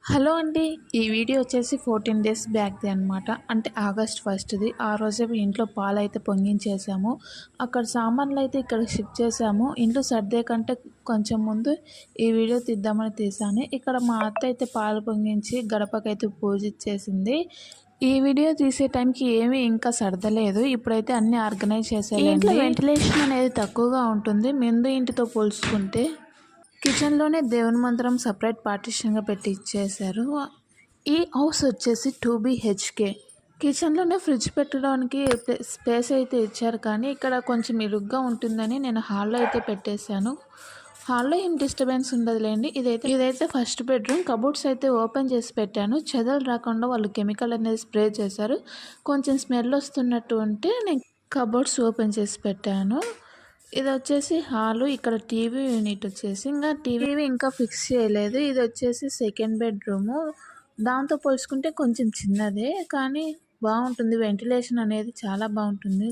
Hello అండి. ఈ video వచ్చేసి 14 డేస్ బ్యాక్‌ది అనమాట. అంటే ఆగస్ట్ ఫస్ట్‌ది. ఆ రోజే ఇంట్లో పాలైతే పొంగించేసాము. అక్కడ సామాన్లయితే ఇక్కడికి షిఫ్ట్ చేసాము. ఇల్లు సర్దే కంటే కొంచెం ముందు ఈ వీడియో తీద్దామని తీశాను. ఇక్కడ మా అత్త అయితే పాలు పొంగించి గడపకైతే పూజిచ్చేసింది. ఈ వీడియో తీసే టైంకి ఏమీ ఇంకా సర్దలేదు. ఇప్పుడైతే అన్నీ ఆర్గనైజ్ చేసేయాలండి. ఇంట్లో వెంటిలేషన్ అనేది తక్కువగా ఉంటుంది ముందు ఇంటితో పోల్చుకుంటే. కిచెన్లోనే దేవుని మందిరం సపరేట్ పార్టిషన్గా పెట్టి ఇచ్చేశారు. ఈ హౌస్ వచ్చేసి 2 BHK. కిచెన్లోనే ఫ్రిడ్జ్ పెట్టడానికి స్పేస్ అయితే ఇచ్చారు, కానీ ఇక్కడ కొంచెం ఇరుగ్గా ఉంటుందని నేను హాల్లో అయితే పెట్టేశాను. హాల్లో ఏం డిస్టర్బెన్స్ ఉండదులేండి. ఇదైతే ఫస్ట్ బెడ్రూమ్. కబోర్డ్స్ అయితే ఓపెన్ చేసి పెట్టాను. చెదలు రాకుండా వాళ్ళు కెమికల్ అనేది స్ప్రే చేశారు. కొంచెం స్మెల్ వస్తున్నట్టు ఉంటే నేను కబోర్డ్స్ ఓపెన్ చేసి పెట్టాను. ఇది వచ్చేసి హాలు. ఇక్కడ టీవీ యూనిట్ వచ్చేసి టీవీ ఇంకా ఫిక్స్ చేయలేదు. ఇది వచ్చేసి సెకండ్ బెడ్రూము. దాంతో పోల్చుకుంటే కొంచెం చిన్నదే, కానీ బాగుంటుంది. వెంటిలేషన్ అనేది చాలా బాగుంటుంది.